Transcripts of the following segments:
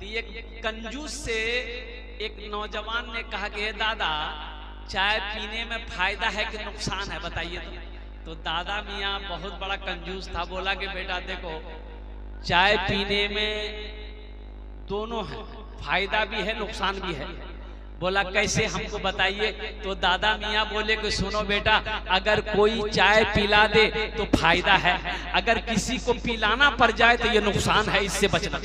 तो एक कंजूस से एक नौजवान ने कहा कि दादा चाय पीने में फायदा है कि नुकसान है बताइए। तो दादा मियाँ बहुत बड़ा कंजूस था, बोला कि बेटा देखो चाय पीने में दोनों है, फायदा भी है नुकसान भी है। बोला कैसे हमको बताइए। तो दादा मियाँ बोले कि सुनो बेटा, अगर कोई चाय पिला दे तो फायदा है, अगर किसी को पिलाना पड़ जाए तो ये नुकसान है, इससे बचना।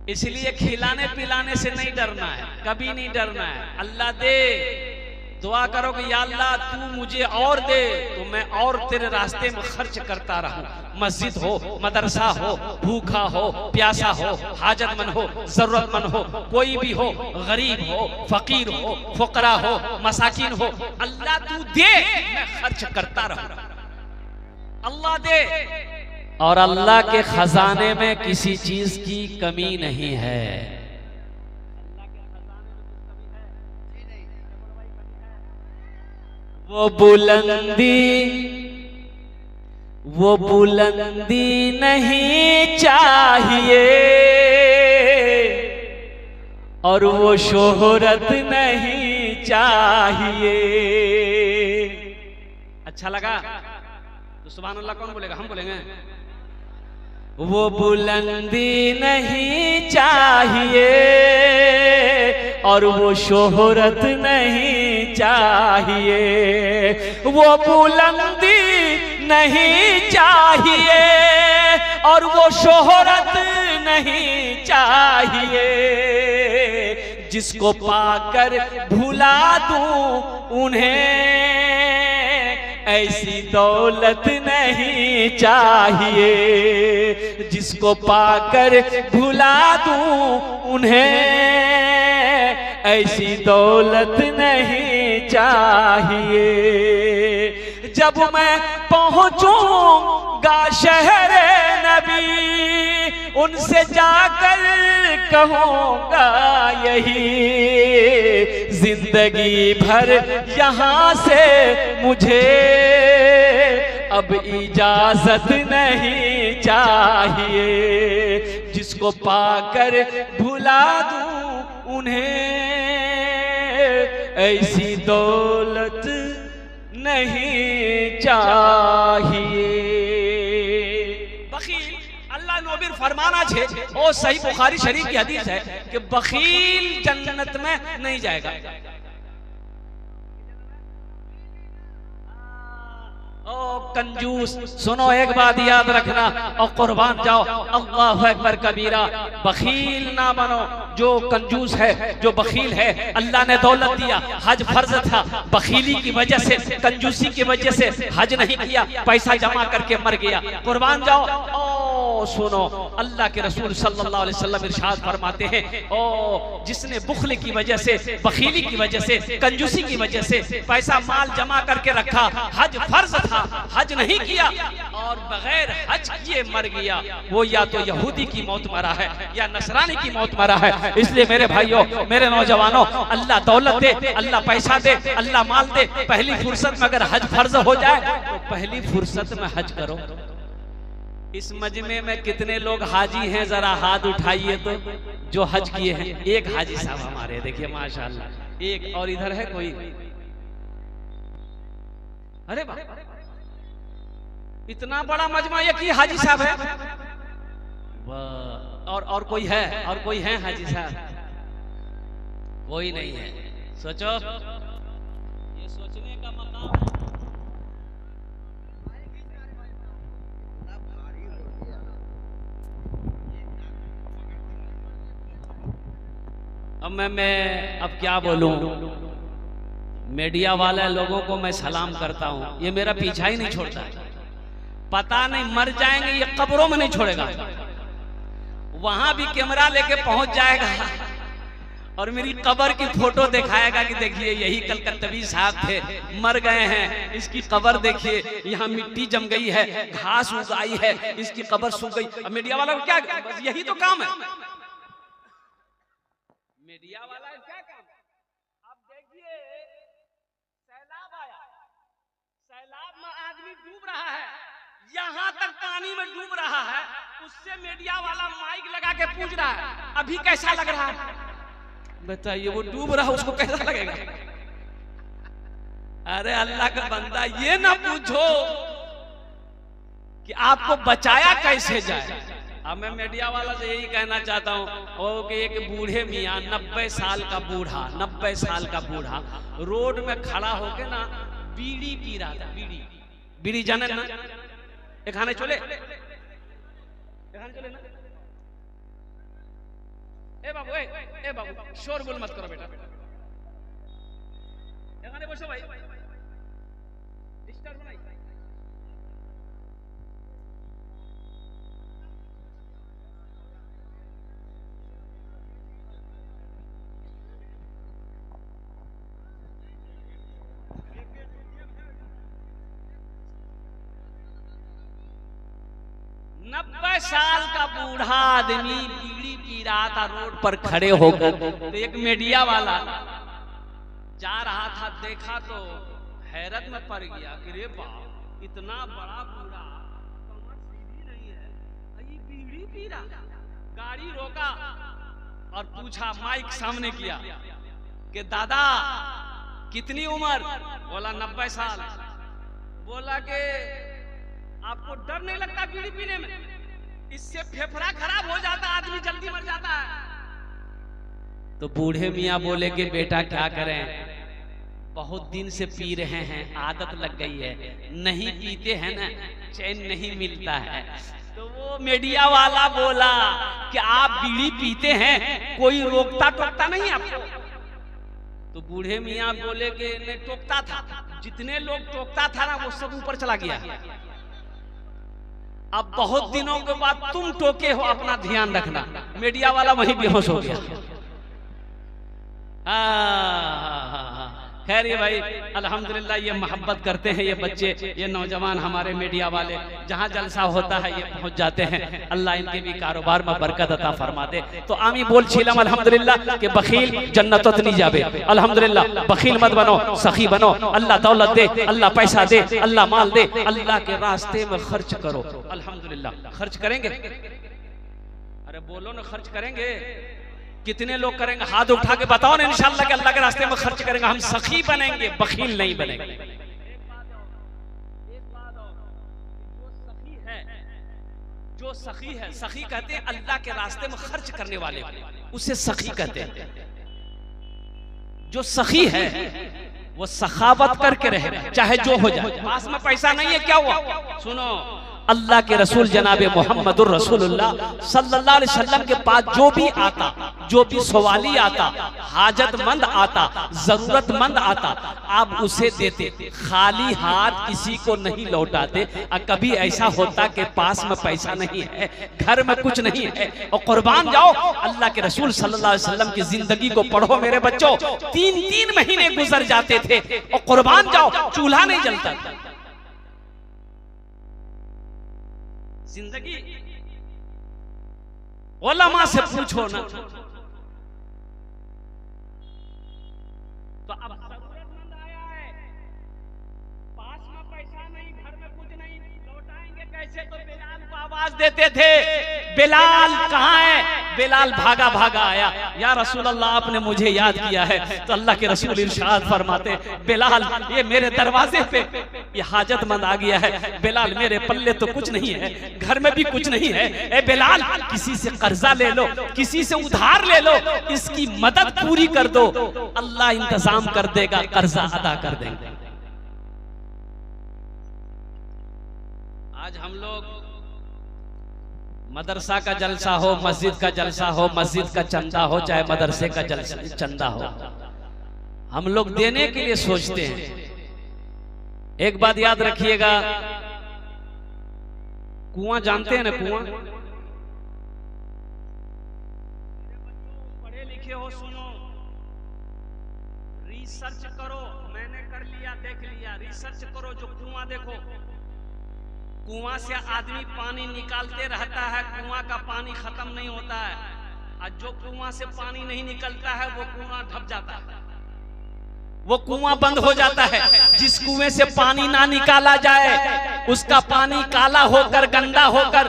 इसलिए खिलाने पिलाने से नहीं डरना है, कभी नहीं डरना है। अल्लाह दे, दुआ करो कि या अल्लाह तू मुझे और दे तो मैं और तेरे रास्ते में खर्च करता रहूं। मस्जिद हो, मदरसा हो, भूखा हो, प्यासा हो, हाजतमंद हो, जरूरतमंद हो, कोई भी हो, गरीब हो, फकीर हो, फुकरा हो, मसाकिन हो, अल्लाह तू दे मैं खर्च करता रहूं। अल्लाह दे, और अल्लाह के खजाने में किसी चीज की कमी नहीं है। वो बुलंदी नहीं चाहिए और वो शोहरत नहीं चाहिए। अच्छा लगा तो सुभान अल्लाह कौन बोलेगा? हम बोलेंगे। वो बुलंदी नहीं चाहिए और वो शोहरत नहीं चाहिए। वो बुलंदी नहीं चाहिए और वो शोहरत नहीं चाहिए। जिसको पाकर भुला दूं उन्हें ऐसी दौलत नहीं चाहिए। जिसको पाकर भुला दूं उन्हें ऐसी दौलत नहीं चाहिए। जब मैं पहुंचूंगा शहरे नबी उनसे जाकर कहूंगा यही, जिंदगी भर यहाँ से मुझे अब इजाजत नहीं चाहिए। जिसको पाकर भुला दूं उन्हें ऐसी दौलत नहीं चाहिए। बखील अल्लाह नबीर फरमाना छे, ओ सही बुखारी शरीफ की हदीस है कि बखील जन्नत में नहीं जाएगा। ओ कंजूस सुनो, एक बात याद रखना और कुर्बान जाओ, अल्लाह अकबर कबीरा। बखील ना बनो। जो कंजूस है, जो बखील है, अल्लाह ने दौलत दिया, हज फर्ज था, बखीली की वजह से, कंजूसी की वजह से हज नहीं किया, पैसा जमा करके मर गया। कुर्बान जाओ। ओ सुनो, अल्लाह के रसूल सल्लल्लाहु अलैहि वसल्लम इरशाद फरमाते हैं, ओ जिसने बुखल की वजह से, बखीली की वजह से, कंजूसी की वजह से पैसा माल जमा करके रखा, हज फर्ज था, हज नहीं किया और बगैर हज किए मर गया, वो या तो यहूदी की मौत मरा है या नसरानी की मौत मरा है। इसलिए मेरे भाइयों, मेरे नौजवानों, अल्लाह दौलत दे, अल्लाह पैसा दे, अल्लाह माल दे, पहली फुर्सत में अगर हज फर्ज हो जाए तो पहली फुर्सत में हज करो। इस मजमे में कितने लोग हाजी हैं, जरा हाथ उठाइए तो, जो हज किए हैं। एक हाजी साहब हमारे, देखिए माशाल्लाह, एक और इधर है कोई? अरे वाह, इतना बड़ा मजमा एक ही हाजी साहब है। वाह, और कोई है? और कोई है हाजी साहब? कोई नहीं है। सोचो, ये सोचने का मकाम है। अब मैं अब क्या बोलूं, मीडिया वाले लोगों को मैं सलाम करता हूं, ये मेरा पीछा ही नहीं छोड़ता। पता नहीं मर जाएंगे, ये कब्रों में नहीं छोड़ेगा, वहां भी कैमरा लेके पहुंच जाएगा और मेरी कब्र की फोटो दिखाएगा कि देखिए यही कलकत्तवी साहब थे, मर गए हैं, इसकी कब्र देखिए, यहाँ मिट्टी जम गई है, घास उगाई है, इसकी कब्र सूख गई। अब मीडिया वाला को क्या, बस यही तो काम है मीडिया वाला, क्या काम है? अब देखिए सैलाब आया, सैलाब में आदमी डूब रहा है, यहाँ तक पानी में डूब रहा है, उससे मीडिया वाला माइक लगा के पूछ रहा है अभी कैसा लग रहा है? बताइए, वो डूब रहा उसको कैसा लगेगा? अरे अल्लाह का बंदा, ये ना पूछो कि आपको बचाया कैसे जाए। अब मैं मीडिया वाला से यही कहना चाहता हूँ कि एक बूढ़े मियाँ 90 साल का बूढ़ा, 90 साल का बूढ़ा रोड में खड़ा होके ना बीड़ी पी रहा था। बीड़ी, बीड़ी जाने ना, खाने चले ना। ए बाबू शोरगुल मत करो बेटा, এখানে বসো ভাই, ডিস্টার্ব নাই। नब्बे साल का बूढ़ा आदमी बीड़ी पी रहा था रोड पर खड़े होकर। तो एक मीडिया वाला जा रहा था, देखा तो हैरत में पड़ गया कि रे बाप, इतना बड़ा बूढ़ा, कमर सीधी नहीं है, ये बीड़ी पी रहा। गाड़ी रोका और पूछा, माइक सामने किया कि दादा कितनी उम्र? बोला 90 साल। बोला कि आपको डर नहीं लगता बीड़ी पीने में? इससे फेफड़ा खराब हो जाता, आदमी जल्दी मर जाता है। तो बूढ़े मियाँ बोले कि बेटा क्या करें, बहुत दिन से पी रहे हैं, आदत लग गई है, नहीं पीते हैं ना चैन नहीं मिलता है। तो वो मीडिया वाला बोला कि आप बीड़ी पीते हैं, कोई रोकता टोकता नहीं आपको? तो बूढ़े मियाँ बोले कि नहीं टोकता था, जितने लोग टोकता था ना वो सब ऊपर चला गया। अब बहुत दिनों के बाद तुम टोके हो, अपना ध्यान रखना। मीडिया वाला वहीं बेहोश हो गया। खैर ये भाई अल्हम्दुलिल्लाह, ये मोहब्बत करते हैं ये बच्चे, ये नौजवान हमारे मीडिया वाले, जहाँ जलसा होता है ये पहुंच जाते हैं। अल्लाह इनके भी कारोबार में बरकत अता फरमा दे। तो आमी बोल छिलम अल्हम्दुलिल्लाह कि बखील जन्नत नहीं जाबे। अल्हम्दुलिल्लाह बखील मत बनो, सखी बनो। अल्लाह दौलत दे, अल्लाह पैसा दे, अल्लाह माल दे, अल्लाह के रास्ते में खर्च करो। अल्हम्दुलिल्लाह खर्च करेंगे? अरे बोलो ना, खर्च करेंगे? कितने लोग करेंगे? हाथ उठा के बताओ ना। इंशाअल्लाह के अल्लाह के रास्ते में खर्च करेंगे। हम सखी बनेंगे, बखील नहीं बनेंगे। जो सखी है, सखी कहते हैं अल्लाह के रास्ते में खर्च करने वाले, उसे सखी कहते हैं। जो सखी है वो सखावत करके रहे, चाहे जो हो जाए। पास में पैसा नहीं है, क्या हुआ? सुनो, अल्लाह के रसूल जनाबे मोहम्मदुर रसूलुल्लाह सल्लल्लाहु अलैहि वसल्लम के पास जो भी आता, जो भी सवाली आता, हाजतमंद आता, जरूरतमंद आता, आप उसे देते, खाली हाथ किसी को नहीं लौटाते। और कभी ऐसा होता कि पास में पैसा नहीं है, घर में कुछ नहीं है, और कुर्बान जाओ। अल्लाह के रसूल सल्लल्लाहु अलैहि वसल्लम की जिंदगी को पढ़ो मेरे बच्चों, 3-3 महीने गुजर जाते थे और कुर्बान जाओ, चूल्हा नहीं जलता था। जिंदगी उलमा से पूछो ना। तो अब जरूरतमंद आया है, पास में पैसा नहीं, घर में कुछ नहीं, लौटाएंगे कैसे? तो बिलाल को आवाज देते थे, बिलाल कहाँ है? बिलाल भागा भागा आया, या रसूल अल्लाह आपने मुझे याद किया है। तो अल्लाह के रसूल इरशाद फरमाते, बिलाल ये मेरे दरवाजे पे ये हाजतमंद आ गया है। बिलाल मेरे पल्ले तो कुछ नहीं है, घर में भी कुछ नहीं है। ए बिलाल किसी से कर्जा ले लो, किसी से उधार ले लो, इसकी मदद पूरी कर दो, अल्लाह इंतजाम कर देगा, कर्जा अदा कर देंगे। आज हम लोग मदरसा का जलसा हो, मस्जिद का जलसा हो, मस्जिद का चंदा हो, चाहे मदरसे का जलसा चंदा हो, हम लोग देने के लिए सोचते हैं। एक बात याद रखिएगा, कुआं जानते हैं ना? कुआं, पढ़े लिखे हो, सुनो, रिसर्च करो। मैंने कर लिया, देख लिया, रिसर्च करो। जो कुआं देखो, कुआं से आदमी पानी निकालते रहता है, कुआं का पानी खत्म नहीं होता है। और जो कुआं से पानी नहीं निकलता है वो कुआं ढक जाता है, वो कुआं बंद हो जाता है। जिस कुएं से पानी ना निकाला जाए उसका पानी काला होकर, गंदा होकर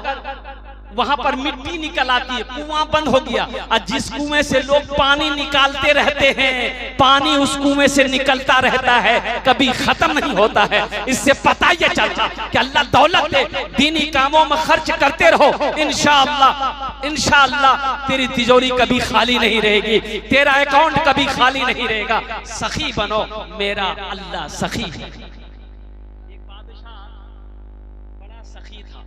वहां पर मिट्टी निकल आती है, कुआं बंद हो गया, और जिस कुएं से लोग पानी निकालते रहते हैं, पानी उस कुएं से निकलता रहता है, कभी खत्म नहीं होता है। इससे पता यह चलता कि अल्लाह दौलत दे, दीनी कामों में खर्च करते रहो, इंशाअल्लाह इंशाअल्लाह तेरी तिजोरी कभी खाली नहीं रहेगी, तेरा अकाउंट कभी खाली नहीं रहेगा। सखी बनो, मेरा अल्लाह सखी है। एक बादशाह बड़ा सखी था,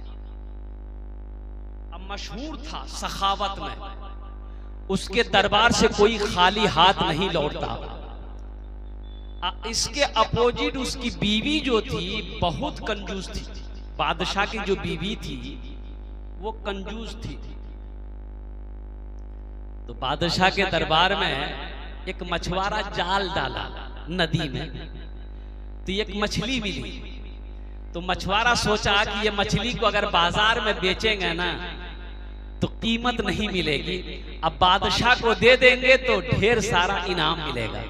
मशहूर था सखावत में, उसके दरबार से कोई खाली हाथ नहीं लौटता। इसके अपोजिट उसकी बीवी जो थी बहुत कंजूस थी। बादशाह की जो बीवी थी वो कंजूस थी। तो बादशाह के दरबार में एक मछुआरा जाल डाला नदी में, तो एक मछली मिली। तो मछुआरा सोचा कि ये मछली को अगर बाजार में बेचेंगे ना तो कीमत नहीं मिलेगी, अब बादशाह को दे देंगे तो ढेर सारा इनाम मिलेगा।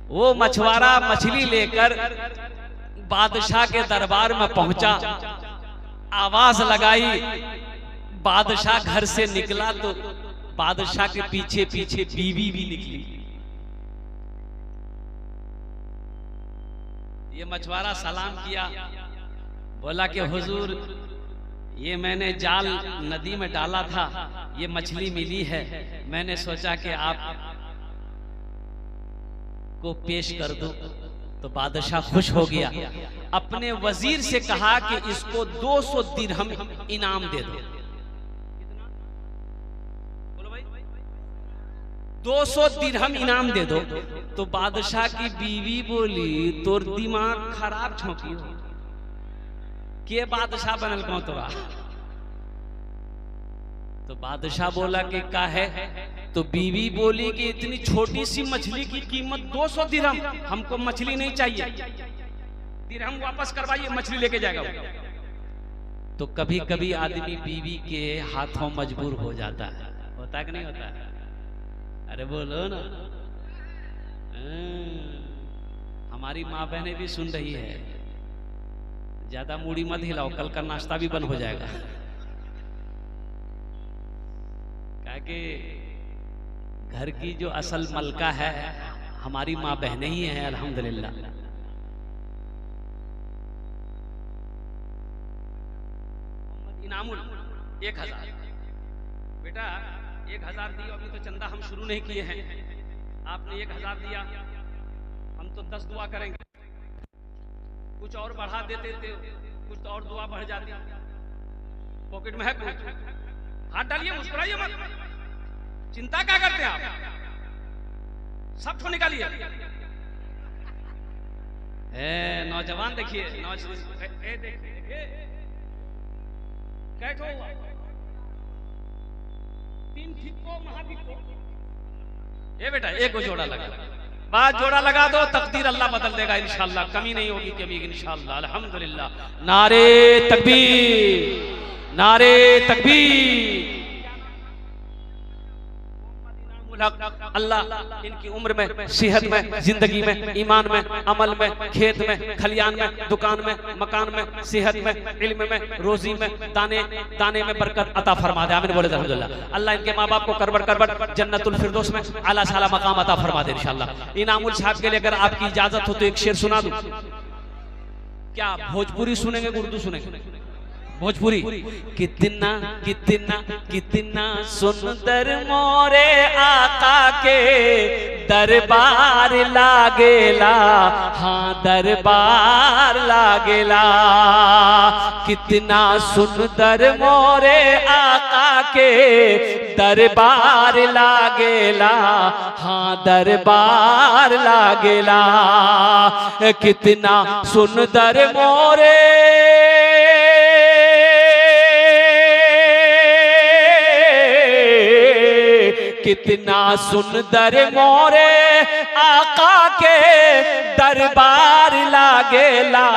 वो मछुआरा मछली लेकर बादशाह के दरबार में पहुंचा, आवाज लगाई, बादशाह घर से निकला तो बादशाह के पीछे पीछे बीवी भी निकली। ये मछुआरा सलाम किया, बोला कि हुजूर ये मैंने जाल नदी में डाला था, ये मछली मिली है, मैंने सोचा कि आप को पेश कर दूं। तो बादशाह खुश हो गया, अपने वजीर से कहा कि इसको 200 दिरहम इनाम दे दो। 200 दिरहम इनाम दे दो। तो बादशाह की बीवी बोली, तोर दिमाग खराब छोकी हो के बादशाह बनल कौन तोरा। तो बादशाह बोला कि का है। तो बीवी बोली कि इतनी छोटी सी मछली की कीमत 200 दिरहम, हमको मछली नहीं चाहिए, दिरहम वापस करवाइए, मछली लेके जाएगा। तो कभी कभी आदमी बीवी के हाथों मजबूर हो जाता है, होता कि नहीं होता है? अरे बोलो ना। हमारी माँ बहनें भी सुन रही है, ज्यादा मूड़ी मत हिलाओ, कल का नाश्ता भी बंद हो जाएगा। कि घर की जो असल मलका है हमारी माँ बहनें ही हैं, अल्हम्दुलिल्लाह। इनामुल 1000 बेटा, 1000 दिया, अभी तो चंदा हम शुरू नहीं किए हैं, आपने 1000 दिया, हम तो 10 दुआ करेंगे, कुछ और बढ़ा देते थे, कुछ और दुआ बढ़ जाती। पॉकेट में है कुछ, हाथ डालिए, मुस्कुराइए मत, चिंता क्या करते हैं आप, सब ठो निकालिए। नौजवान देखिए, देखिए कैठो हुआ, 3 ठिक्को महाभिक्को। ये बेटा एक को जोड़ा लगा, बात जोड़ा लगा दो, तकदीर अल्लाह बदल देगा इंशाअल्लाह, कमी नहीं होगी कभी इंशाअल्लाह, अल्हम्दुलिल्लाह। नारे तकबीर, नारे तकबीर। अल्लाह इनकी उम्र में, सेहत में, जिंदगी में, ईमान में, अमल में, खेत में, खलियान में, दुकान में, मकान में, सेहत में, इल्म में, रोजी में, दाने दाने में बरकत अता फरमा दे। आमीन बोले अल्हम्दुलिल्लाह। अल्लाह इनके माँ बाप को करबट करबट जन्नतुल फिरदौस में आला साला मकाम अता फरमा दे इंशाअल्लाह। इनामुल साहब के लिए अगर आपकी इजाजत हो तो एक शेर सुना दूं। क्या भोजपुरी सुनेंगे, उर्दू सुनेंगे? भोजपुरी। कितना कितना कितना सुंदर मोरे आका के दरबार लागेला, हाँ दरबार लागेला। कितना सुंदर मोरे आका के दरबार लागेला, हाँ दरबार लागेला। कितना सुंदर मोरे कितना सुंदर मोरे आका के दरबार लागेला।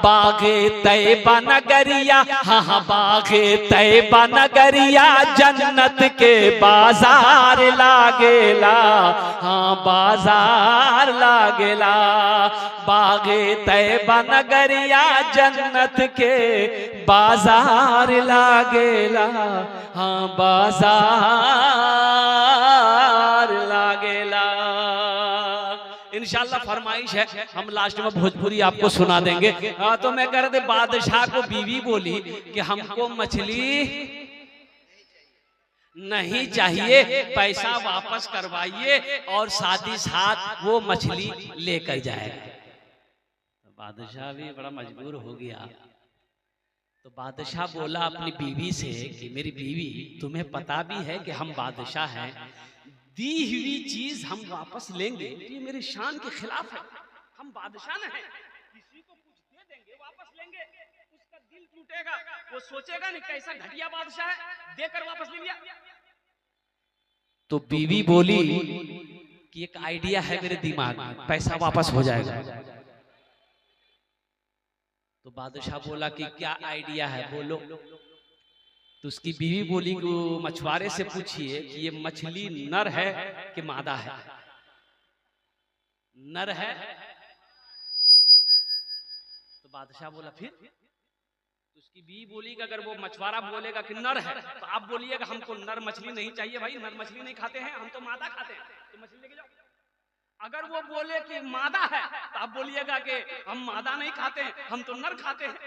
बागे तैयबा नगरिया, हाँ बागे तैयबा नगरिया जन्नत के बाजार लागेला। हाँ बाजार लागेला। बागे तैयबा नगरिया जन्नत के बाजार लागेला। हाँ बाजार लागेला। इंशाअल्लाह फरमाइश है, हम लास्ट में भोजपुरी आपको सुना देंगे। हाँ तो मैं कह रहा था, बादशाह को बीवी बोली कि हमको मछली नहीं चाहिए, पैसा वापस करवाइए और साथ ही साथ वो मछली लेकर जाएगा। तो बादशाह भी बड़ा मजबूर हो गया। तो बादशाह बोला अपनी बीवी से कि मेरी बीवी, तुम्हें पता भी है कि हम बादशाह हैं, दी हुई चीज हम वापस लेंगे ये मेरी शान के खिलाफ है। हम बादशाह न हैं, किसी को कुछ दे देंगे वापस लेंगे, उसका दिल टूटेगा, वो सोचेगा नहीं कैसा घटिया बादशाह है, देकर वापस ले लिया। तो बीवी बोली कि एक आइडिया है मेरे दिमाग में, पैसा वापस हो जाएगा। तो बादशाह बोला कि क्या आइडिया है, बोलो। तो उसकी बीवी बोली कि मछुआरे से पूछिए कि ये मछली नर है कि मादा है। नर है। तो बादशाह बोला फिर। तो उसकी बीवी बोली कि अगर वो मछुआरा बोलेगा कि नर है तो आप बोलिएगा हमको नर मछली नहीं चाहिए भाई, नर मछली नहीं खाते हैं हम, तो मादा खाते हैं, तो मछली लेके जाओ। अगर वो बोले कि मादा है तो आप बोलिएगा कि हम मादा नहीं खाते हैं, हम तो नर खाते हैं।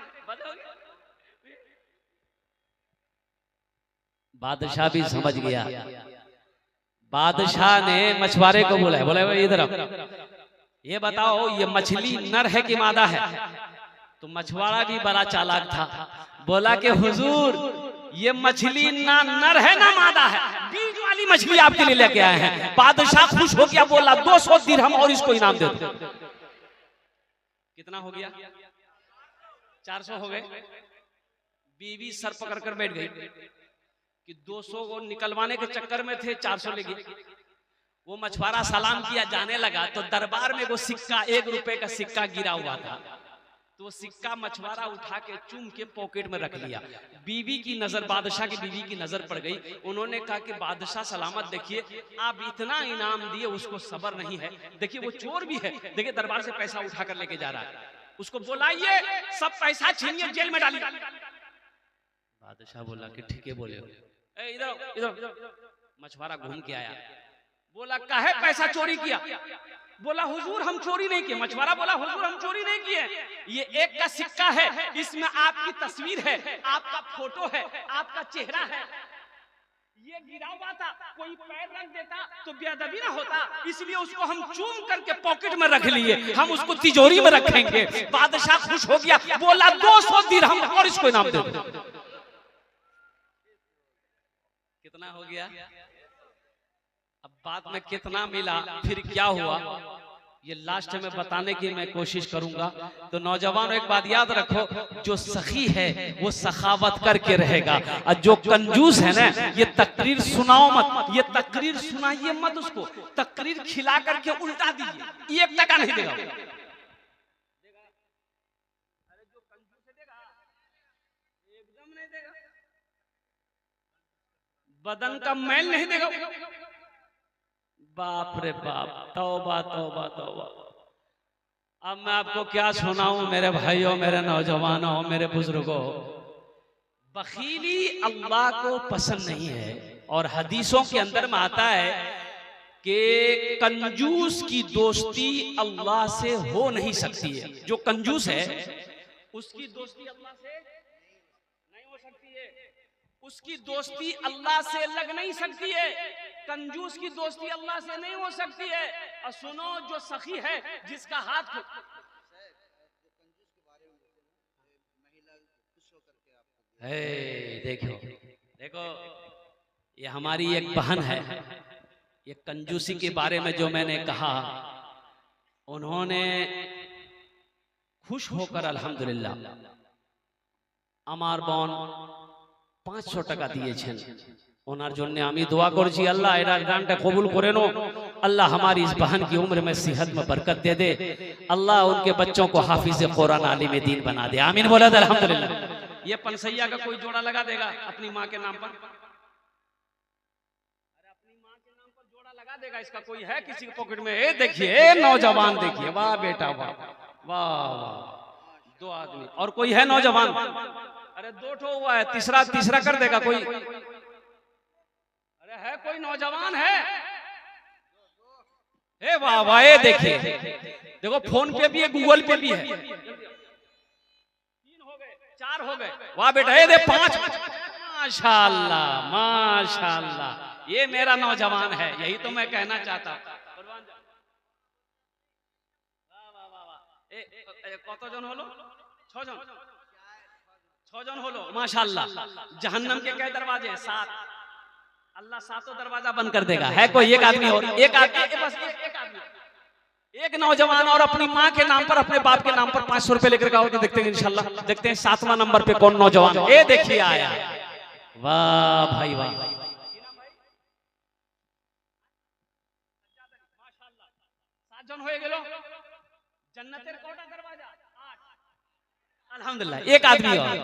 बादशाह भी समझ गया। बादशाह ने मछुआरे को बोला इधर ये बताओ ये मछली नर है कि मादा है। तो मछुआरा भी बड़ा चालाक था, बोला कि हुजूर ये मछली ना नर है ना मादा है, बीज वाली मछली आपके लिए लेके आए हैं। बादशाह खुश हो गया, बोला 200 दिरहम और इसको इनाम दे दो। कितना हो गया? 400 हो गए। बीवी सर पकड़ कर बैठ गई कि 200 को निकलवाने के चक्कर में थे 400 ले गई। वो मछुआरा सलाम किया, जाने लगा तो दरबार में वो सिक्का 1 रुपए का सिक्का गिरा हुआ था। तो वो सिक्का मछुआरा उठा के चूम के पॉकेट में रख लिया। बीवी की नजर, बादशाह की बीवी की नजर पड़ गई। उन्होंने कहा कि बादशाह सलामत, देखिए आप इतना इनाम दिए, उसको सब्र नहीं है, देखिए वो चोर भी है, देखिए दरबार से पैसा उठा कर लेके जा रहा है, उसको बुलाइए, सब पैसा छीनिए, जेल में डालिए। बादशाह बोला कि ठीक है, बोले इधर इधर। मछुआरा घूम के आया, बोला काहे पैसा चोरी किया? बोला हुजूर हम चोरी नहीं किए। मछुआरा बोला हुजूर हम चोरी नहीं किए, ये 1 का सिक्का है, इसमें आपकी तस्वीर है, आपका फोटो है, आपका चेहरा है, ये गिरा हुआ था, कोई पैर रख देता तो बेअदबी ना होता, इसलिए उसको हम चूम करके पॉकेट में रख लिए, हम उसको तिजोरी में रखेंगे। बादशाह खुश हो गया, बोला 200 दिरहम और इसको इनाम दे दो। कितना हो गया? अब बाद में कितना मिला, फिर क्या हुआ, ये लास्ट में बताने की मैं कोशिश करूंगा। तो नौजवानों एक बात याद रखो, जो सखी है वो सखावत करके रहेगा, और जो कंजूस है ना ये तकरीर सुनाओ मत, ये तकरीर सुनाइए मत, उसको तकरीर खिला करके उल्टा दीजिए, 1 टका नहीं देगा। बदन का मैल नहीं देगा। बाप रे बाप, तौबा तौबा तौबा। अब मैं आपको क्या सुनाऊं मेरे भाइयों, मेरे नौजवानों, मेरे बुजुर्गों, बखीली अल्लाह को पसंद नहीं है। और हदीसों के अंदर में आता है कि कंजूस की दोस्ती अल्लाह से हो नहीं सकती है। जो कंजूस है उसकी दोस्ती अल्लाह से नहीं हो सकती है, उसकी दोस्ती अल्लाह से लग नहीं सकती है, कंजूस की दोस्ती अल्लाह से नहीं हो सकती है। और सुनो, जो सखी है जिसका हाथ देखो देखो, ये हमारी एक बहन है, ये कंजूसी के बारे में जो मैंने कहा, उन्होंने खुश होकर अल्हम्दुलिल्लाह আমার বোন 500 টাকা দিয়েছেন। ওনার জন্য আমি দোয়া করছি, আল্লাহ এর দানটা কবুল করে নো, अल्लाह हमारी इस बहन की उम्र में सेहत में बरकत दे दे, अल्लाह उनके बच्चों को हाफिज कुरान आलिम दीन बना दे, आमीन बोला था अल्हम्दुलिल्लाह। ये पनसैया का कोई जोड़ा लगा देगा अपनी माँ के नाम पर, अपनी माँ के नाम पर जोड़ा लगा देगा, इसका कोई है किसी के पॉकेट में? ये देखिए नौजवान, देखिए वाह बेटा वाह वाह वाह, दो आदमी और कोई है नौजवान? अरे दो ठो हुआ है, तीसरा कर देगा कोई? अरे है कोई नौजवान है? हे वाह वाह, ये देखिए, देखो फोन पे भी है, गूगल पे भी है। 3 हो गए, 4 हो गए, वाह बेटा, ये दे 5, माशाअल्लाह माशाअल्लाह, ये मेरा नौजवान है, यही तो मैं कहना चाहता हूँ। কতজন হলো? 6 জন, 6 জন হলো माशाअल्लाह। जहन्नम के कई दरवाजे? 7। अल्लाह 7 दरवाजा बंद कर देगा। है कोई एक आदमी और? एक आदमी, बस एक आदमी, एक नौजवान और अपनी माँ के नाम पर, अपने बाप के नाम पर 500 रुपए लेकर आओ तो देखते हैं इंशाल्लाह। देखते हैं 7वां नंबर पे कौन नौजवान? ये देखिए आया, वाह भाई वाह, 7 জন হয়ে গেল। जन्नतेर कोटा दरवाजा 8, अल्हम्दुलिल्लाह। एक आदमी और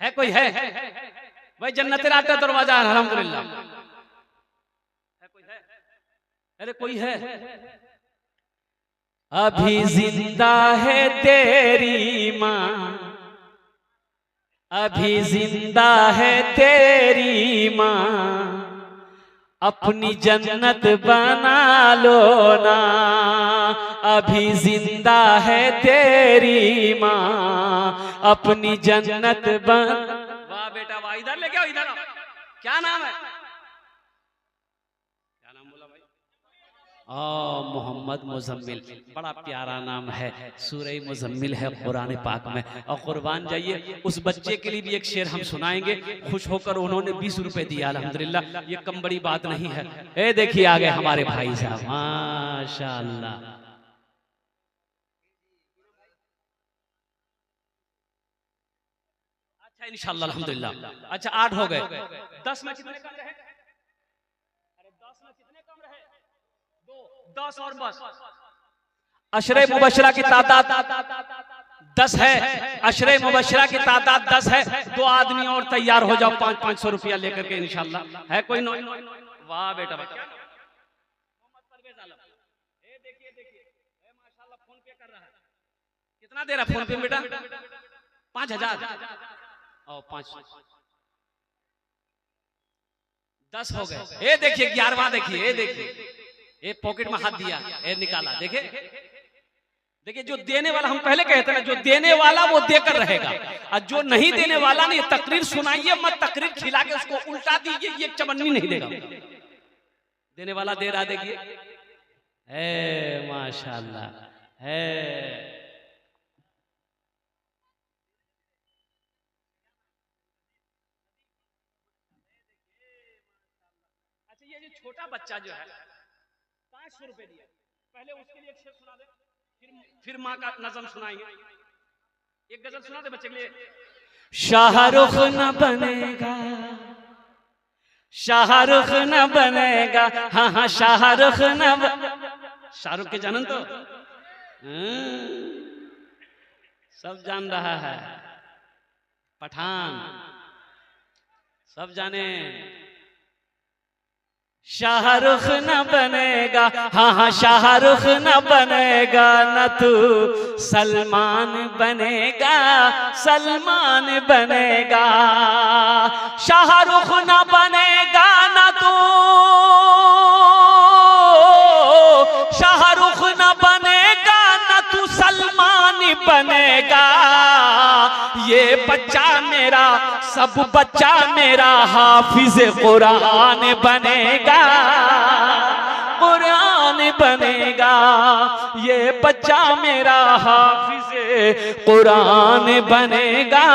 है कोई? है भाई, जन्नतेर 8 दरवाजा अल्हम्दुलिल्लाह। है कोई? है? अरे कोई है? अभी जिंदा है तेरी माँ, अभी जिंदा है तेरी माँ, अपनी जन्नत बना लो ना, अभी जिंदा है तेरी माँ, अपनी जन्नत बन। वाह बेटा वाह, इधर लेके आओ, इधर आओ। क्या नाम है? क्या नाम बोला भाई? मोहम्मद मुजम्मिल, बड़ा प्यारा नाम है, सूरह मुजम्मिल है कुरान पाक में। और कुर्बान जाइए, उस बच्चे के लिए भी एक शेर हम सुनाएंगे। खुश होकर उन्होंने 20 रुपए दिया, अल्हम्दुलिल्लाह, ये कम बड़ी बात नहीं है। ए देखिए आ गए हमारे भाई साहब, माशाअल्लाह। अच्छा इंशाअल्लाह अल्हम्दुलिल्लाह। अच्छा 8 हो गए, 10 में कितने कम रहे? अरे 10 में कितने कम रहे? 10 और बस। अशरे मुबशरा की तादाद 10 है, अशरे मुबशरा की तादाद 10 है। 2 आदमी और तैयार हो जाओ 500 रुपया लेकर के इंशाल्लाह। है कोई? वाह बेटा वाह, मोहम्मद परवेज आलम, ये देखिए देखिए, माशाल्लाह फोन पे कर रहा है। कितना दे रहा फोन पे बेटा? 5000 और 5, 10 हो गए। ये देखिए 11वां, देखिए ये देखिए, ये पॉकेट में हाथ दिया, ये निकाला, देखे देखिए। जो देने वाला, हम पहले कहते हैं ना, जो देने वाला वो देकर रहेगा, और जो नहीं देने वाला नहीं। तकरीर सुनाइए मत, तकरीर खिला के उसको उल्टा दीजिए, ये चवन्नी नहीं देगा। देने वाला दे रहा, देखिए, है माशाअल्लाह है। अच्छा ये जो छोटा बच्चा जो है 500 रुपए दिया, पहले उसके लिए एक शेर सुना दे, फिर माँ का नज़म सुनाएंगे। एक गजल सुना दे बच्चे के लिए। शाहरुख न बनेगा, शाहरुख न बनेगा, हाँ हाँ शाहरुख न, शाहरुख के जानन तो सब जान रहा है, पठान सब जाने। शाहरुख न बनेगा, हाँ हाँ शाहरुख न बनेगा, न तू सलमान बनेगा, सलमान बनेगा। शाहरुख न बनेगा, न तू शाहरुख न बनेगा, न तू सलमान बनेगा। ये बच्चा मेरा, सब बच्चा मेरा हाफिज कुरान बनेगा, कुरान बनेगा। ये बच्चा मेरा हाफिज कुरान बनेगा,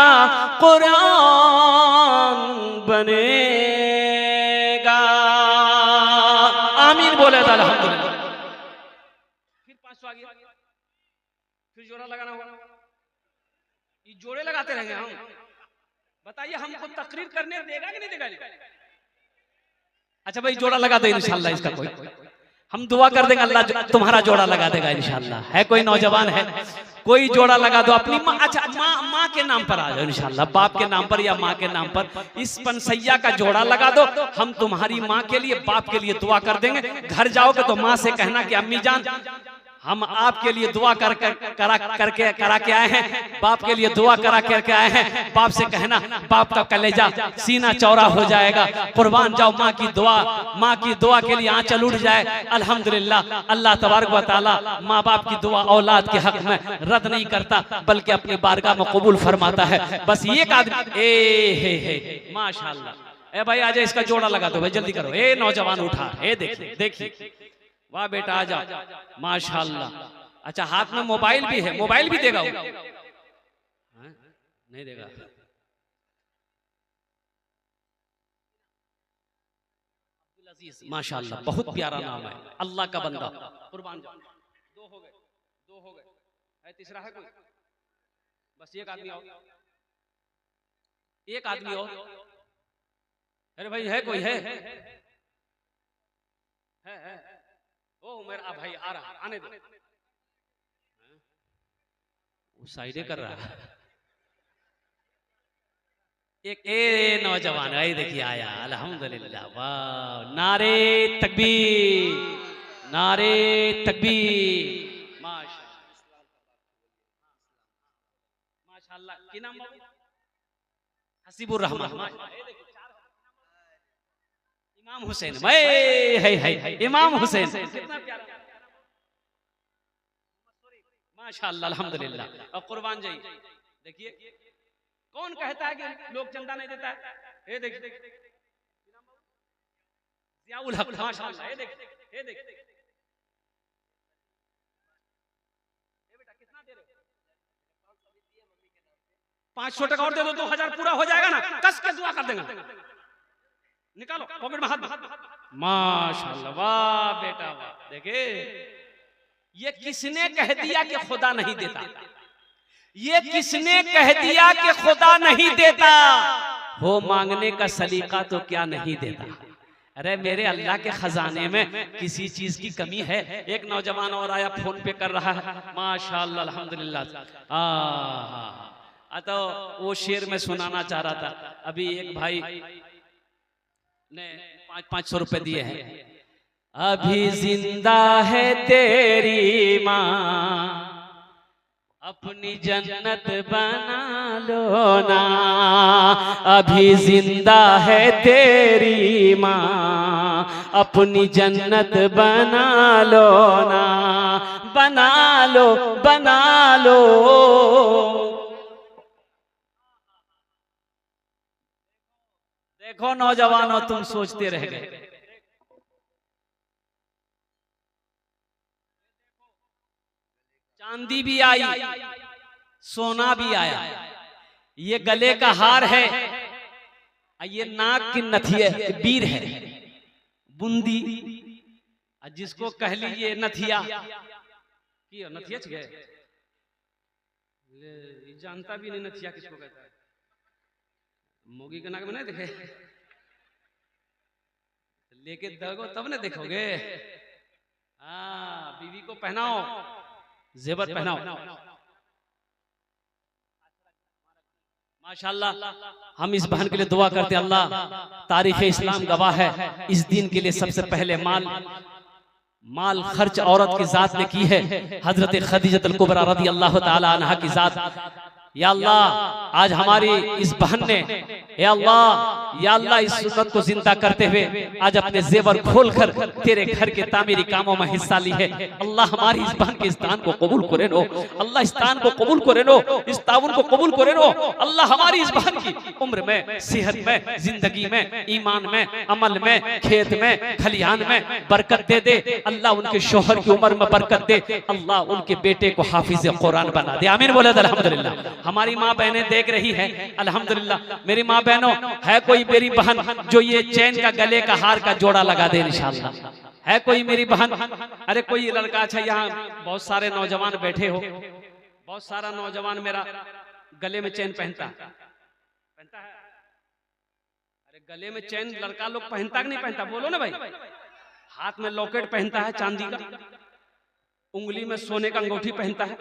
कुरान बनेगा। आमीन बोले तो अल्हम्दुलिल्लाह। फिर 500 आ गया, फिर जोड़ा लगाना होगा। ये जोड़े लगाते रहेंगे हम। बताइए हमको तकरीर करने देगा कि नहीं देगा? अच्छा भाई जोड़ा लगा दे इंशाल्लाह इसका कोई। हम दुआ कर देंगे, अल्लाह तुम्हारा जोड़ा लगा देगा इंशाल्लाह। है कोई नौजवान है, कोई जोड़ा लगा दो अपनी माँ, अच्छा माँ के नाम पर आ जाओ इंशाल्लाह, बाप के नाम पर या माँ के नाम पर इस पनसैया का जोड़ा लगा दो। हम तुम्हारी माँ के लिए बाप के लिए दुआ कर देंगे। घर जाओगे तो माँ से कहना कि अम्मी जान हम आपके लिए दुआ करा के आए हैं, बाप के लिए दुआ करा करके आए हैं। बाप से कहना बाप का कलेजा सीना चौड़ा हो जाएगा, कुर्बान जाओ माँ की दुआ के लिए आंचल उठ जाए। अल्हम्दुलिल्लाह अल्लाह तबारक व तआला माँ बाप की दुआ औलाद के हक में रद्द नहीं करता, बल्कि अपनी बारगाह में कबूल फरमाता है। बस एक आदमी हे माशाल्लाह, ए भाई आजा इसका जोड़ा लगा दो भाई, जल्दी करो। ए नौजवान उठा, ए देखिए देखिए, वाह बेटा आ जाओ माशाल्लाह। अच्छा हाथ में मोबाइल भी है, मोबाइल भी देगा वो? नहीं देगा। माशाल्लाह बहुत प्यारा नाम है, अल्लाह का बंदा। कुर्बान जाओ, दो हो गए, है तीसरा है कोई? बस एक आदमी और, एक आदमी और। अरे भाई है कोई? है ओ मेरा भाई आ रहा, आने दो। वो साइडे कर रहा है। एक ए नौजवान आई देखिए आया, अल्हम्दुलिल्लाह, वाह, नारे तकबीर, नारे तकबीर। माशाल्लाह की नाम हसीबुर रहमान, इमाम हुसैन, है इमाम हुसैन, कितना प्यारा माशाल्लाह अल्हम्दुलिल्लाह। और कुर्बान जाइए, देखिए कौन कहता है कि लोग चंदा नहीं देता है? ये देखिए जियाउल हक माशाल्लाह, ये देखिए ये बेटा कितना दे रहे हो? 500 टका और दे दो, 2000 पूरा हो जाएगा ना, कस के दुआ कर देंगे। निकालो पॉकेट में हाथ, माशाल्लाह, वाह बेटा वाह। देखिए ये किसने कह दिया कि खुदा नहीं देता? ये किसने कह दिया कि खुदा नहीं देता? हो मांगने का सलीका तो क्या नहीं देता? अरे मेरे अल्लाह के खजाने में किसी चीज की कमी है? एक नौजवान और आया, फोन पे कर रहा है, माशाल्लाह अल्हम्दुलिल्लाह। तो वो शेर में सुनाना चाह रहा था। अभी एक भाई ने 500 रुपए दिए हैं। अभी जिंदा है तेरी माँ, अपनी जन्नत बना लो ना। अभी जिंदा है तेरी माँ, अपनी जन्नत बना लो ना। बना लो बना लो। देखो नौजवानों, तुम सोचते रह गए। चांदी भी आई, सोना भी आया, ये गले का हार है, ये नाक की नथिया बीर है, बूंदी, जिसको कह लीजिए नथिया की नथिया छे, जानता भी नहीं नथिया किसको कहता है। मोगी के नाक में नहीं देखे, लेके दगो तब न देखोगे। हाँ, बीवी को पहनाओ, जेवर पहनाओ। माशाल्लाह हम इस बहन के लिए दुआ करते हैं। अल्लाह तारीख इस्लाम गवाह है, इस दिन के लिए सबसे पहले माल खर्च औरत की जात ने की है। हजरत खदीजतुल कुबरा रज़ी अल्लाह ताला अन्हा की जात। या अल्लाह आज हमारी इस बहन ने, या अल्लाह इस सुन्नत को जिंदा करते हुए आज अपने जेवर खोलकर तेरे घर के तामीरी कामों में हिस्सा ली है। अल्लाह हमारी इस बहन के इस दान को कबूल करे नो, अल्लाह इस दान को कबूल करे नो, इस ताउन को कबूल करे नो। अल्लाह हमारी इस बहन की उम्र में, सेहत में, जिंदगी में, ईमान में, अमल में, खेत में, खलिहान में बरकत दे दे। अल्लाह उनके शोहर की उम्र में बरकत दे। अल्लाह उनके बेटे को हाफिज कुरान बना दे। आमीन बोले अल्हम्दुलिल्लाह। हमारी माँ बहनें देख रही हैं, अल्हम्दुलिल्लाह। मेरी माँ बहनों, है कोई मेरी बहन जो ये चैन का गले का हार का जोड़ा लगा दे इंशाअल्लाह? है कोई मेरी बहन? अरे कोई लड़का, अच्छा यहाँ बहुत सारे नौजवान बैठे हो, बहुत सारा नौजवान मेरा गले में चैन पहनता है। अरे गले में चैन लड़का लोग पहनता कि नहीं पहनता? बोलो ना भाई। हाथ में लॉकेट पहनता है चांदी का, उंगली में सोने का अंगूठी पहनता है,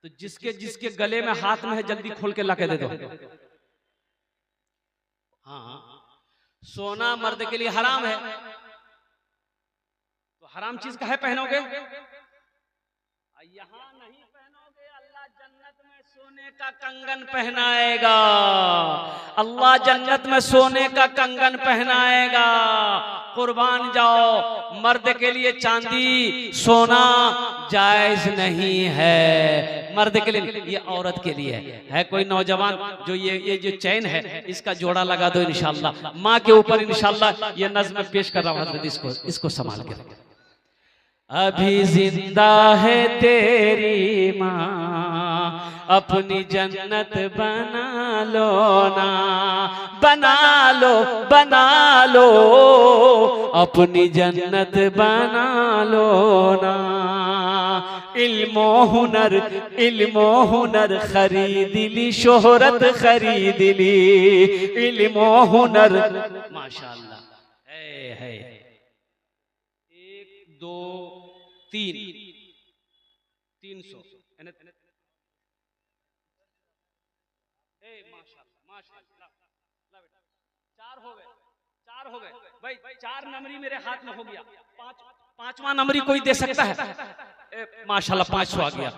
तो जिसके जिसके गले में हाथ में है जल्दी खोल के लाके दे दो। हाँ, सोना मर्द के लिए हराम है, तो हराम चीज का है पहनोगे, यहाँ नहीं पहनोगे। अल्लाह जन्नत में सोने का कंगन पहनाएगा, अल्लाह जन्नत में सोने का कंगन पहनाएगा। कुर्बान जाओ, मर्द के लिए चांदी सोना जायज नहीं है, मर्द के लिए, ये औरत के लिए है। कोई नौजवान जो ये जो चैन है इसका जोड़ा लगा दो इंशाल्लाह, माँ के ऊपर इंशाल्लाह ये नज़्म पेश कर रहा हूँ, इसको संभाल के रखें। अभी जिंदा है तेरी माँ, अपनी जन्नत बना लो ना, बना लो बना लो, अपनी जन्नत बना लो ना। इल्मो हुनर खरीद ली, शोहरत खरीद ली, इल्मो हुनर। माशाअल्लाह है 1 2 3 300 माशाअल्लाह। 4 हो गए भाई, 4 नंबरी मेरे हाथ में हो गया, 5वां नंबरी कोई दे सकता है? माशाअल्लाह 500 आ गया।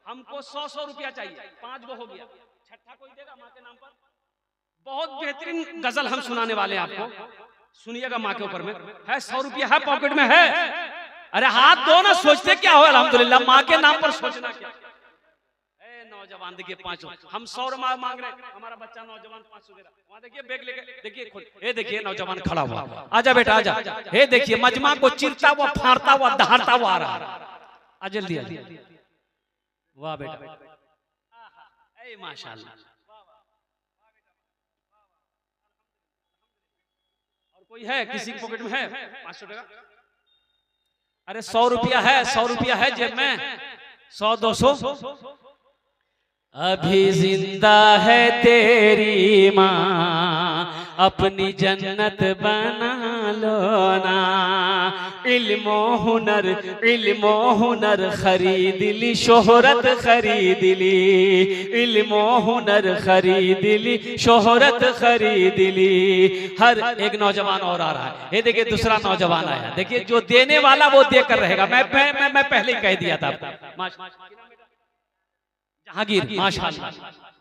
हमको 100 रुपया चाहिए, 5 वो हो गया, छठा कोई देगा माँ के नाम पर? बहुत बेहतरीन गजल हम सुनाने वाले हैं आपको, सुनिएगा। माँ के ऊपर में है, 100 रुपया है पॉकेट में है। अरे हाथ दो ना, सोचते क्या हो? अल्हम्दुलिल्लाह, माँ के नाम पर सोचना क्या। नौजवान देखिए 500, हम 100 मांग रहे हैं, हमारा बच्चा नौजवान 500 दे रहा। वहां देखिए बैग लेके, देखिए ये देखिए नौजवान खड़ा हुआ, आजा बेटा आजा। ये देखिए मजमा को चिरता हुआ, फाड़ता हुआ, दहाड़ता हुआ आ रहा है। आ जल्दी आ, वाह बेटा, ए माशाअल्लाह। और कोई है किसी के पॉकेट में है 500 टका? अरे 100 रुपया है, 100 रुपया है जेब में, 100 200। अभी जिंदा है तेरी माँ, अपनी जन्नत बना लो ना। इल्मो हुनर खरीद ली, शोहरत खरीद ली, इल्मो हुनर खरीद ली, शोहरत खरीद ली। हर एक नौजवान और आ रहा है, ये देखिए दूसरा नौजवान आया। देखिए जो देने वाला वो देकर रहेगा। मैं पहले ही कह दिया था। जहांगीर, माशाअल्लाह,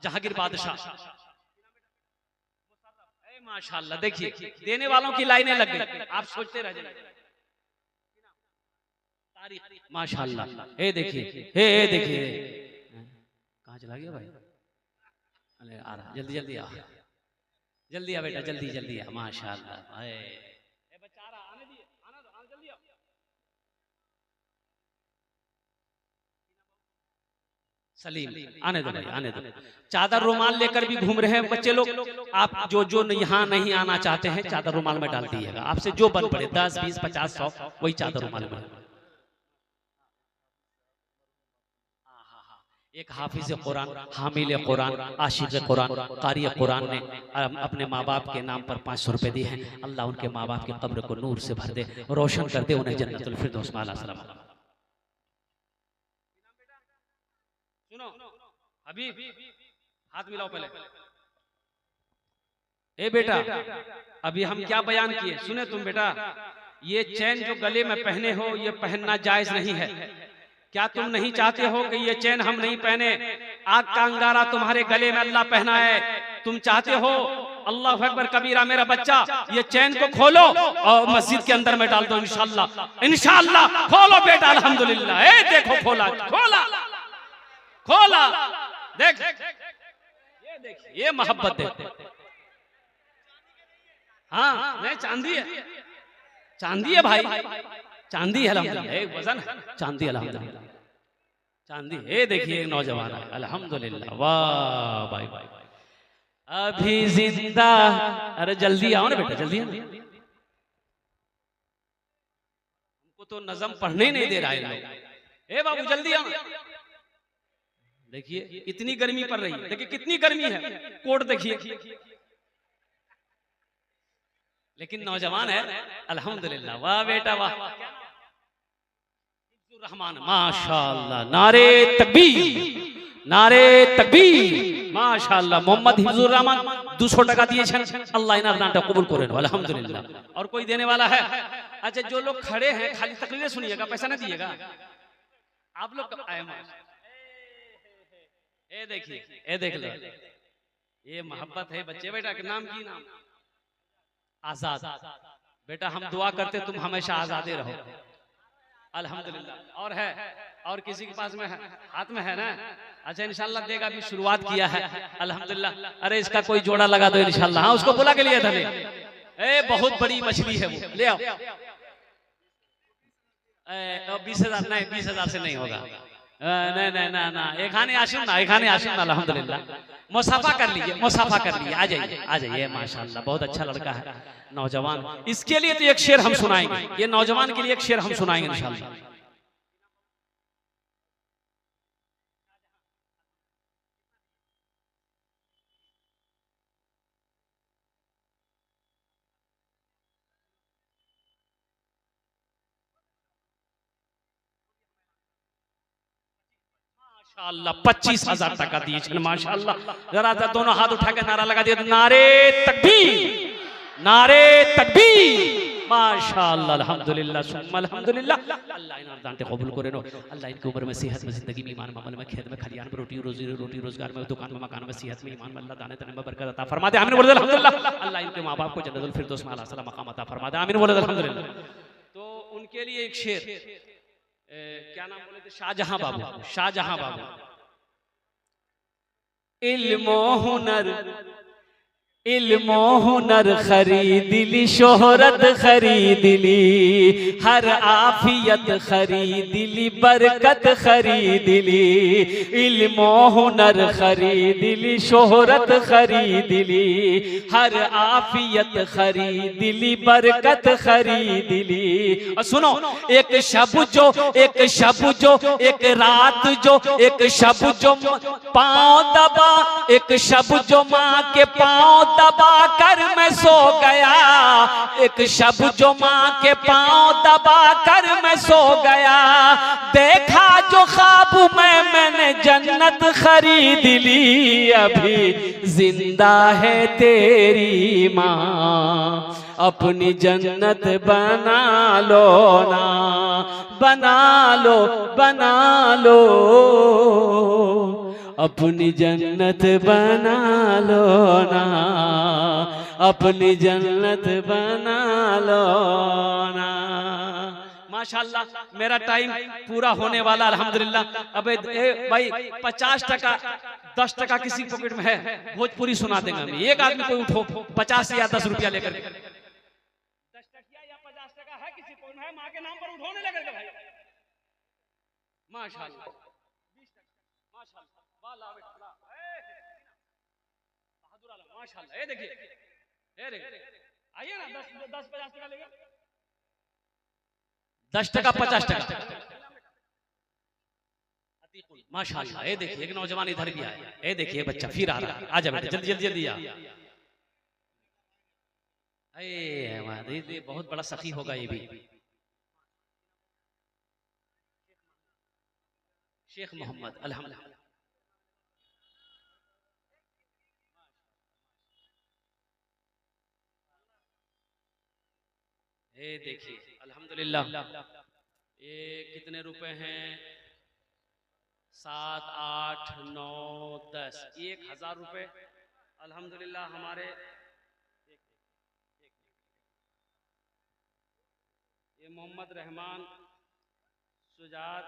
जहांगीर बादशाह, माशाअल्लाह। देखिए देने वालों की लाइनें लग गई, आप सोचते रह जाइए। माशाअल्लाह, ये देखिए, ये देखिए कहाँ चला गया भाई? अरे आ रहा, जल्दी जल्दी आ, जल्दी आ बेटा, जल्दी जल्दी आ। माशाअल्लाह, सलीम, आने दो भाई, आने दो। चादर रुमाल लेकर भी घूम रहे हैं बच्चे लोग। आप जो यहाँ नहीं आना चाहते हैं, चादर रुमाल में डाल दीजिएगा। आपसे जो बन पड़े 10 20 50 100, वही चादर रुमाल में। एक हाफिज कुरान, हामिल कुरान, आशिक कुरान, कारी कुरान ने अपने माँ बाप के नाम पर 500 रुपए दिए हैं। अल्लाह उनके माँ बाप की कब्र को नूर से भर दे, रोशन कर दे, उन्हें जन्नतुल फिरदौस में आला सलाम। सुनो अभी हाथ मिलाओ पहले। ए बेटा, अभी हम क्या बयान किए सुने तुम बेटा? ये चैन जो गले में पहने हो, ये पहनना जायज नहीं है। क्या तुम नहीं चाहते हो कि ये चैन हम नहीं पहने? आग का अंगारा तुम्हारे गले में अल्लाह पहना है, तुम चाहते हो? अल्लाह अकबर कबीरा। मेरा बच्चा, ये चैन को खोलो और मस्जिद के अंदर में डाल दो इंशाअल्लाह, इंशाअल्लाह। खोलो बेटा, अल्हम्दुलिल्लाह। ए देखो, खोला खोला खोला, देख ये देख, ये मोहब्बत देख। हाँ नहीं, चांदी है, चांदी है भाई, चांदी है अल्हम्दुलिल्लाह। एक वजन है चांदी, अल्हम्दुलिल्लाह चांदी। ये देखिए नौजवान है, अल्हम्दुलिल्लाह, वाह भाई भाई। अभी जिंदा, अरे जल्दी आओ ना बेटा, जल्दी। हमको तो नज़म पढ़ने ही नहीं दे रहा है लोग। ए बाबू जल्दी आओ। देखिए इतनी गर्मी पड़ रही है, देखिए कितनी गर्मी है। कोट देखिए, लेकिन नौजवान है अल्हम्दुलिल्लाह। वाह बेटा वाह, रहमान माशाअल्लाह, नारे तकबीर, नारे तकबीर, माशाअल्लाह। मोहम्मद हिफ्जुर रहमान 200 টাকা দিয়েছেন, আল্লাহ ইনার দানটা কবুল করেন আলহামদুলিল্লাহ। और कोई देने वाला है? अच्छा, जो लोग खड़े हैं खाली तकरीरें सुनिएगा, पैसा नहीं दिएगा आप लोग। ये देखिए, ये देख लो, ये मोहब्बत है बच्चे। बेटा के नाम की नाम? आजाद। बेटा हम दुआ करते तुम हमेशा आजादे रहो अल्हम्दुलिल्लाह। और है, और किसी के पास में है? हाथ में है ना? अच्छा इंशाल्लाह देगा, अभी शुरुआत किया है अल्हम्दुलिल्लाह। अरे इसका कोई जोड़ा लगा दो इंशाल्लाह। हाँ उसको बोला के लिए था, ए बहुत बड़ी मछली है वो, ले आओ। 20,000 नहीं, 20,000 से नहीं होगा। नहीं नहीं ना ना, एखाने आशिम ना, एखाने आशिम ना अल्हम्दुलिल्लाह। मुसाफा कर लीजिए, मुसाफा कर लीजिए, आ जाइए आ जाइए। माशाल्लाह बहुत अच्छा लड़का है नौजवान। इसके लिए तो एक शेर हम सुनाएंगे, ये नौजवान के लिए एक शेर हम सुनाएंगे इंशाल्लाह। माशाअल्लाह 25,000 টাকা দিয়েছেন माशाअल्लाह। जरा दोनों हाथ उठा के नारा लगा दिया, नारे तकबीर, नारे तकबीर, माशाअल्लाह अल्हम्दुलिल्लाह सुम्मा अल्हम्दुलिल्लाह। अल्लाह इन दानते कबूल करे नो, अल्लाह इनकी उम्र में सेहत में, जिंदगी में, ईमान में, अमल में, खेत में, खलियान में, रोटी रोजगार में, दुकान में, मकान में, सेहत में, ईमान में, अल्लाह दाने तने में बरकत अता फरमा दे। आमीन बोले अल्हम्दुलिल्लाह। अल्लाह इनके मां बाप को जन्नतुल फिरदौस में आला सलाम मकाम अता फरमा दे। आमीन बोले अल्हम्दुलिल्लाह। तो उनके लिए एक शेर, क्या नाम बोले थे? शाहजहां बाबू, शाहजहां बाबू। इल्मो हुनर, इल्मो हुनर खरीद ली, शोहरत खरीद ली, हर आफियत खरीद ली, बरकत खरीद ली। इल्मो हुनर खरीद ली, शोहरत खरीद ली, हर आफियत खरीद ली, बरकत खरीद ली। और सुनो, एक शब जो, एक शब जो, एक रात जो, एक शब जो पाँव दबा, एक शब जो माँ के पाँव दबा कर मैं सो गया, एक शब जो माँ के पाँव दबा कर मैं सो गया, देखा जो ख्वाब में मैंने जन्नत खरीद ली, अभी जिंदा है तेरी माँ, अपनी जन्नत बना लो ना, बना लो, बना लो, अपनी जन्नत बना लो ना, अपनी जन्नत बना लो ना। माशाल्लाह मेरा टाइम पूरा होने वाला अल्हम्दुलिल्लाह। अबे भाई 50 टका 10 टका किसी पॉकेट में है, भोजपुरी सुना देंगे हम। एक आदमी कोई उठो 50 या 10 रुपया लेकर, 10 टकिया या 50 टका है किसी पॉकेट में है, माँ के नाम पर उठोने लेकर के भाई। माशाल्लाह 20 टका, माशाल्लाह वाला बेटा बहादुर आलम माशाल्लाह। ये देखिए, ये देखिए, आइए ना 10-50 टका लेगा, 10 टका 50 टका माशाल्लाह। ये देखिए एक नौजवान इधर भी आया, ये देखिए बच्चा फिर आ रहा है, आ जा बेटा जल्दी जल्दी जल्दी आ। ये बहुत बड़ा सखी होगा ये भी, शेख मोहम्मद अल्हम्दुलिल्लाह। ये देखिए अल्हम्दुलिल्लाह, ये कितने रुपए हैं? 7, 8, 9, 10, 1,000 रुपए अल्हम्दुलिल्लाह। हमारे ये मोहम्मद रहमान सुजात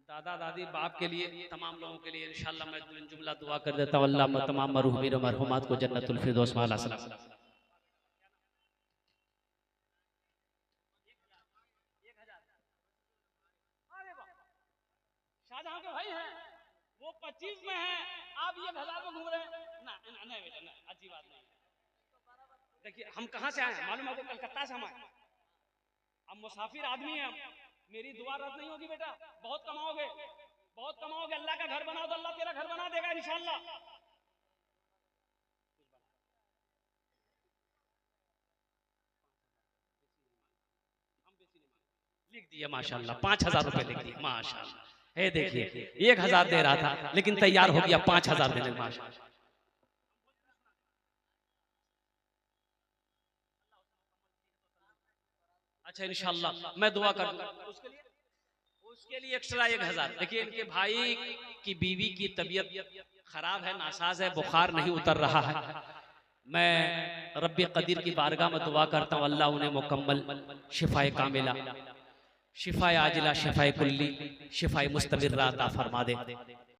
दादा दादी बाप के लिए, तमाम लोगों के लिए इंशाल्लाह मैं जुमला दुआ कर देता हूँ। अल्लाह तमाम मरहूमीन और मरहूमात को जन्नतुल फिरदौस में आला सलाम। शाहजहां के भाई हैं, वो 25 में हैं, आप ये 1000 में घूम रहे हैं ना? नहीं बेटा ना, अच्छी बात नहीं। देखिए हम कहाँ से आए हैं मालूम है आपको? कलकत्ता से हम आए। हम मुसाफिर आदमी हैं, मेरी दुआ रद्द नहीं होगी बेटा। बहुत कमाओगे, बहुत कमाओगे, अल्लाह का घर बनाओ तो अल्लाह तेरा घर बना देगा इंशाल्लाह। लिख दिया माशाल्लाह, 5,000 रुपए लिख दिए माशाल्लाह। हे देखिए 1,000 दे रहा था लेकिन तैयार हो गया 5,000 देने में, माशाल्लाह। अच्छा इंशाल्लाह मैं दुआ कर दूंगा उसके लिए एक्स्ट्रा 1,000। देखिए इनके भाई की बीवी की तबीयत खराब है, नासाज है, बुखार नहीं उतर रहा है। मैं रब्बी कदीर की बारगाह में दुआ करता हूँ अल्लाह उन्हें मुकम्मल शिफाए कामिला, शिफाए आजिला, शिफाए कुल्ली, शिफाए मुस्तमिर्रा अता फरमा दे।